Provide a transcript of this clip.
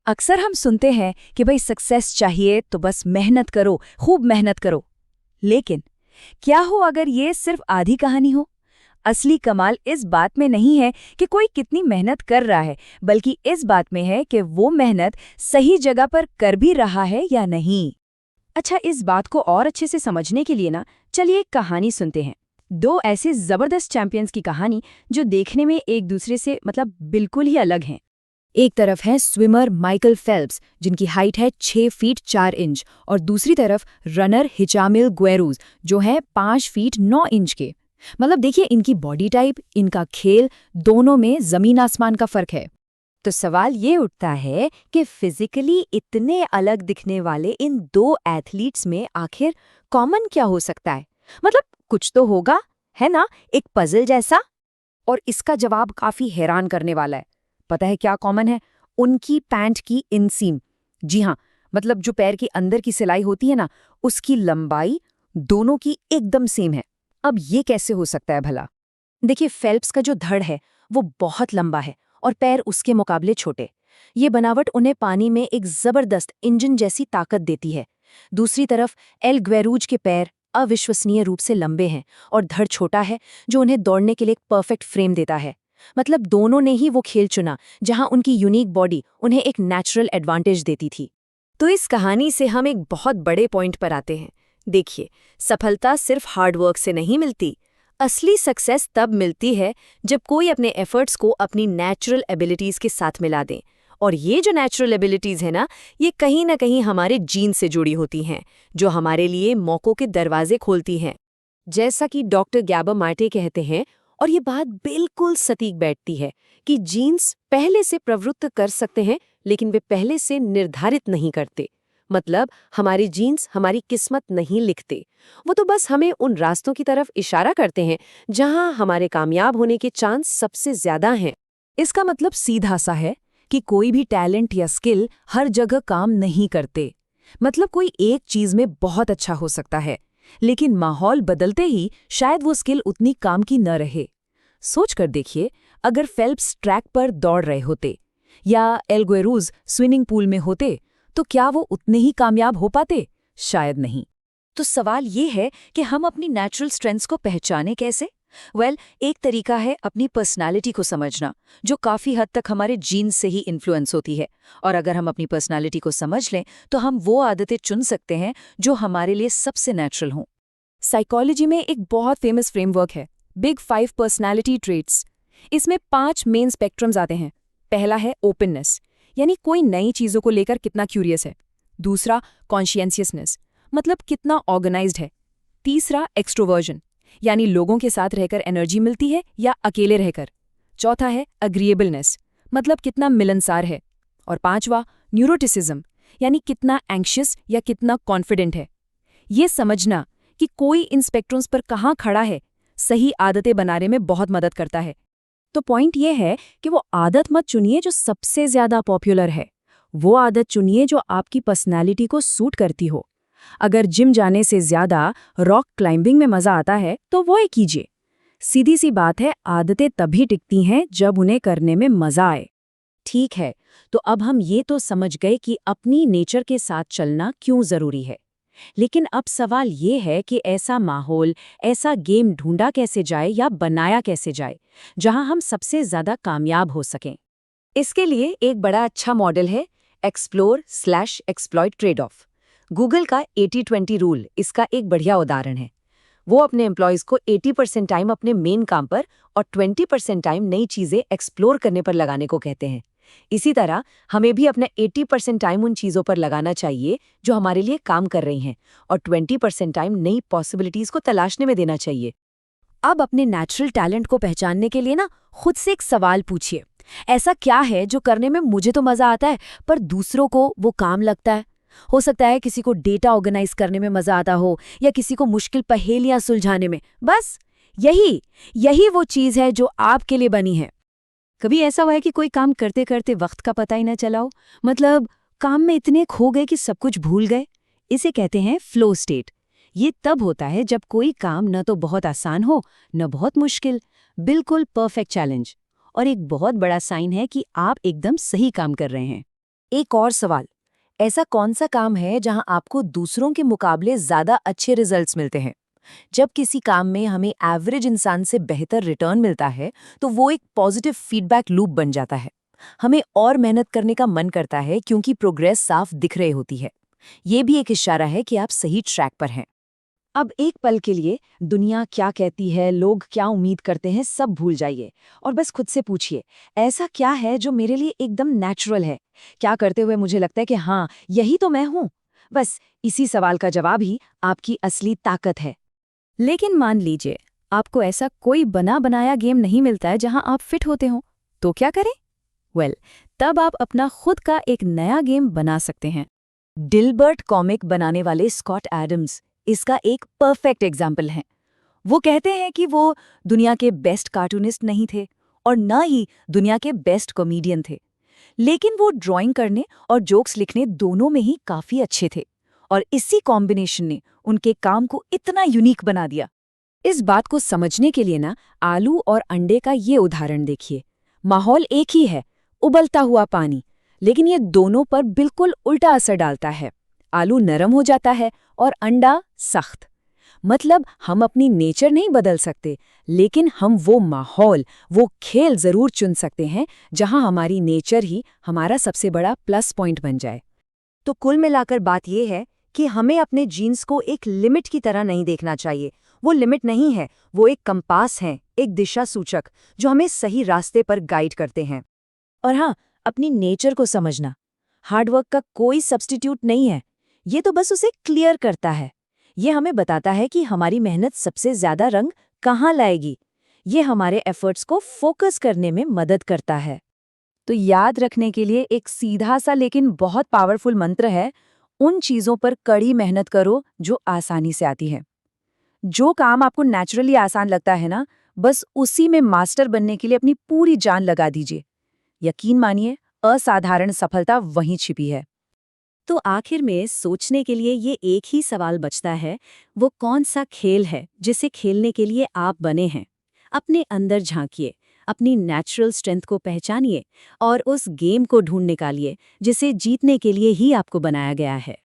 अक्सर हम सुनते हैं कि भाई सक्सेस चाहिए तो बस मेहनत करो, खूब मेहनत करो। लेकिन क्या हो अगर ये सिर्फ आधी कहानी हो? असली कमाल इस बात में नहीं है कि कोई कितनी मेहनत कर रहा है, बल्कि इस बात में है कि वो मेहनत सही जगह पर कर भी रहा है या नहीं। अच्छा, इस बात को और अच्छे से समझने के लिए ना चलिए एक कहानी सुनते हैं। दो ऐसे जबरदस्त चैंपियंस की कहानी जो देखने में एक दूसरे से बिल्कुल ही अलग हैं। एक तरफ है स्विमर माइकल फेल्प्स, जिनकी हाइट है 6 फीट 4 इंच, और दूसरी तरफ रनर हिचामिल गुएरूज, जो है 5 फीट 9 इंच के। देखिए, इनकी बॉडी टाइप, इनका खेल, दोनों में जमीन आसमान का फर्क है। तो सवाल ये उठता है कि फिजिकली इतने अलग दिखने वाले इन दो एथलीट्स में आखिर कॉमन क्या हो सकता है? कुछ तो होगा, है ना, एक पजल जैसा। और इसका जवाब काफी हैरान करने वाला है। पता है क्या कॉमन है? उनकी पैंट की इनसीम। जी हाँ, जो पैर के अंदर की सिलाई होती है ना, उसकी लंबाई दोनों की एकदम सेम है। अब ये कैसे हो सकता है भला? देखिए, फेल्प्स का जो धड़ है वो बहुत लंबा है और पैर उसके मुकाबले छोटे। ये बनावट उन्हें पानी में एक जबरदस्त इंजन जैसी ताकत देती है। दूसरी तरफ एल ग्वेरूज के पैर अविश्वसनीय रूप से लंबे हैं और धड़ छोटा है, जो उन्हें दौड़ने के लिए एक परफेक्ट फ्रेम देता है। दोनों ने ही वो खेल चुना जहां उनकी यूनिक बॉडी उन्हें एक नेचुरल एडवांटेज देती थी। तो इस कहानी से हम एक बहुत बड़े पॉइंट पर आते हैं। देखिए, सफलता सिर्फ हार्डवर्क से नहीं मिलती। असली सक्सेस तब मिलती है जब कोई अपने एफर्ट्स को अपनी नेचुरल एबिलिटीज के साथ मिला दे। और ये जो नेचुरल एबिलिटीज है ना, ये कहीं ना कहीं हमारे जीन से जुड़ी होती हैं, जो हमारे लिए मौकों के दरवाजे खोलती हैं। जैसा कि डॉक्टर गैबर मार्टे कहते हैं, और ये बात बिल्कुल सटीक बैठती है, कि जीन्स पहले से प्रवृत्त कर सकते हैं, लेकिन वे पहले से निर्धारित नहीं करते। हमारे जीन्स हमारी किस्मत नहीं लिखते। वो तो बस हमें उन रास्तों की तरफ इशारा करते हैं जहां हमारे कामयाब होने के चांस सबसे ज्यादा हैं। इसका मतलब सीधा सा है कि कोई भी टैलेंट या स्किल हर जगह काम नहीं करते। कोई एक चीज में बहुत अच्छा हो सकता है, लेकिन माहौल बदलते ही शायद वो स्किल उतनी काम की न रहे। सोच कर देखिए, अगर फेल्प्स ट्रैक पर दौड़ रहे होते या एल ग्वेरूज स्विमिंग पूल में होते, तो क्या वो उतने ही कामयाब हो पाते? शायद नहीं। तो सवाल ये है कि हम अपनी नेचुरल स्ट्रेंथ्स को पहचाने कैसे? एक तरीका है अपनी पर्सनालिटी को समझना, जो काफी हद तक हमारे जीन से ही इन्फ्लुएंस होती है। और अगर हम अपनी पर्सनालिटी को समझ लें, तो हम वो आदतें चुन सकते हैं जो हमारे लिए सबसे नेचुरल हों। साइकोलॉजी में एक बहुत फेमस फ्रेमवर्क है, बिग 5 पर्सनालिटी ट्रेट्स। इसमें 5 मेन स्पेक्ट्रम्स आते हैं। पहला है ओपननेस, यानी कोई नई चीजों को लेकर कितना क्यूरियस है। दूसरा, कॉन्शियसनेस, कितना ऑर्गेनाइज्ड है। तीसरा, एक्सट्रोवर्जन, यानी लोगों के साथ रहकर एनर्जी मिलती है या अकेले रहकर। चौथा है अग्रीएबलनेस, कितना मिलनसार है। और पांचवा, न्यूरोटिसिज्म, यानी कितना एंग्शियस या कितना कॉन्फिडेंट है। ये समझना कि कोई इन स्पेक्ट्रम्स पर कहाँ खड़ा है, सही आदतें बनाने में बहुत मदद करता है। तो पॉइंट ये है कि वो आदत मत चुनिए जो सबसे ज्यादा पॉपुलर है, वो आदत चुनिए जो आपकी पर्सनैलिटी को सूट करती हो। अगर जिम जाने से ज्यादा रॉक क्लाइंबिंग में मजा आता है, तो वो ही कीजिए। सीधी सी बात है, आदतें तभी टिकती हैं जब उन्हें करने में मजा आए। ठीक है, तो अब हम ये तो समझ गए कि अपनी नेचर के साथ चलना क्यों जरूरी है। लेकिन अब सवाल ये है कि ऐसा माहौल, ऐसा गेम ढूंढा कैसे जाए या बनाया कैसे जाए, जहां हम सबसे ज्यादा कामयाब हो सकें। इसके लिए एक बड़ा अच्छा मॉडल है एक्सप्लोर/एक्सप्लॉइट ट्रेड ऑफ। गूगल का 80-20 रूल इसका एक बढ़िया उदाहरण है। वो अपने एम्प्लॉयज़ को 80% टाइम अपने मेन काम पर और 20% टाइम नई चीज़ें एक्सप्लोर करने पर लगाने को कहते हैं। इसी तरह हमें भी अपना 80% टाइम उन चीज़ों पर लगाना चाहिए जो हमारे लिए काम कर रही हैं, और 20% टाइम नई पॉसिबिलिटीज़ को तलाशने में देना चाहिए। अब अपने नेचुरल टैलेंट को पहचानने के लिए ना खुद से एक सवाल पूछिए, ऐसा क्या है जो करने में मुझे तो मज़ा आता है पर दूसरों को वो काम लगता है? हो सकता है किसी को डेटा ऑर्गेनाइज करने में मजा आता हो, या किसी को मुश्किल पहेलियां सुलझाने में। बस यही वो चीज है जो आपके लिए बनी है। कभी ऐसा हुआ है कि कोई काम करते करते वक्त का पता ही न चला हो? काम में इतने खो गए कि सब कुछ भूल गए। इसे कहते हैं फ्लो स्टेट। ये तब होता है जब कोई काम न तो बहुत आसान हो न बहुत मुश्किल, बिल्कुल परफेक्ट चैलेंज। और एक बहुत बड़ा साइन है कि आप एकदम सही काम कर रहे हैं। एक और सवाल, ऐसा कौन सा काम है जहां आपको दूसरों के मुकाबले ज्यादा अच्छे रिजल्ट्स मिलते हैं? जब किसी काम में हमें एवरेज इंसान से बेहतर रिटर्न मिलता है, तो वो एक पॉजिटिव फीडबैक लूप बन जाता है। हमें और मेहनत करने का मन करता है क्योंकि प्रोग्रेस साफ दिख रही होती है। ये भी एक इशारा है कि आप सही ट्रैक पर हैं। अब एक पल के लिए दुनिया क्या कहती है, लोग क्या उम्मीद करते हैं, सब भूल जाइए और बस खुद से पूछिए, ऐसा क्या है जो मेरे लिए एकदम नेचुरल है? क्या करते हुए मुझे लगता है कि हाँ, यही तो मैं हूँ? बस इसी सवाल का जवाब ही आपकी असली ताकत है। लेकिन मान लीजिए आपको ऐसा कोई बना बनाया गेम नहीं मिलता है जहां आप फिट होते हो, तो क्या करें? तब आप अपना खुद का एक नया गेम बना सकते हैं। डिल्बर्ट कॉमिक बनाने वाले स्कॉट एडम्स इसका एक परफेक्ट एग्जाम्पल हैं। वो कहते हैं कि वो दुनिया के बेस्ट कार्टूनिस्ट नहीं थे और न ही दुनिया के बेस्ट कॉमेडियन थे, लेकिन वो ड्राइंग करने और जोक्स लिखने दोनों में ही काफी अच्छे थे, और इसी कॉम्बिनेशन ने उनके काम को इतना यूनिक बना दिया। इस बात को समझने के लिए ना आलू और अंडे का ये उदाहरण देखिए। माहौल एक ही है, उबलता हुआ पानी, लेकिन ये दोनों पर बिल्कुल उल्टा असर डालता है। आलू नरम हो जाता है और अंडा सख्त। मतलब हम अपनी नेचर नहीं बदल सकते, लेकिन हम वो माहौल, वो खेल जरूर चुन सकते हैं जहां हमारी नेचर ही हमारा सबसे बड़ा प्लस पॉइंट बन जाए। तो कुल मिलाकर बात यह है कि हमें अपने जीन्स को एक लिमिट की तरह नहीं देखना चाहिए। वो लिमिट नहीं है, वो एक कंपास है, एक दिशा सूचक जो हमें सही रास्ते पर गाइड करते हैं। और हाँ, अपनी नेचर को समझना हार्डवर्क का कोई सब्स्टिट्यूट नहीं है, ये तो बस उसे क्लियर करता है। ये हमें बताता है कि हमारी मेहनत सबसे ज्यादा रंग कहाँ लाएगी। ये हमारे एफर्ट्स को फोकस करने में मदद करता है। तो याद रखने के लिए एक सीधा सा लेकिन बहुत पावरफुल मंत्र है, उन चीज़ों पर कड़ी मेहनत करो जो आसानी से आती है। जो काम आपको नेचुरली आसान लगता है ना, बस उसी में मास्टर बनने के लिए अपनी पूरी जान लगा दीजिए। यकीन मानिए, असाधारण सफलता वहीं छिपी है। तो आखिर में सोचने के लिए ये एक ही सवाल बचता है, वो कौन सा खेल है जिसे खेलने के लिए आप बने हैं? अपने अंदर झांकिए, अपनी नेचुरल स्ट्रेंथ को पहचानिए और उस गेम को ढूंढ निकालिए जिसे जीतने के लिए ही आपको बनाया गया है।